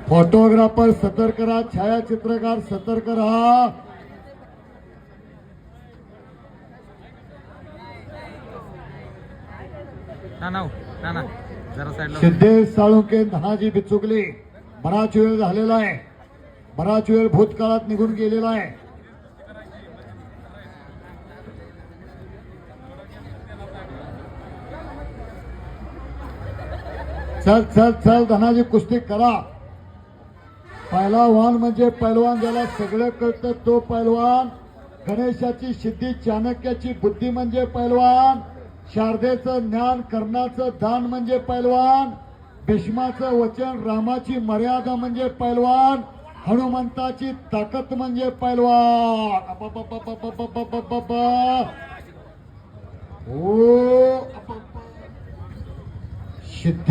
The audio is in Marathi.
फोटोग्राफर सतर्क रहा, छायाचित्रकार सतर्क रहा. ना जरा साईडला. सिद्धेश साळुंके धनाजी बिचुकले बराच वेळ झालेला आहे, बराच वेळ भूतकाळात निघून गेलेला आहे. चल चल चल धनाजी कुस्ती करा. पहिलवान म्हणजे पहिलवान, ज्याला सगळं कळतं तो पहिलवान. गणेशाची सिद्धी, चाणक्याची बुद्धी म्हणजे पहिलवान. शारदेचं ज्ञान, कर्णाचं दान म्हणजे पहिलवान. भीष्माचं वचन, रामाची मर्यादा म्हणजे पहिलवान. हनुमंताची ताकद म्हणजे पहिलवान. ओ सिद्धी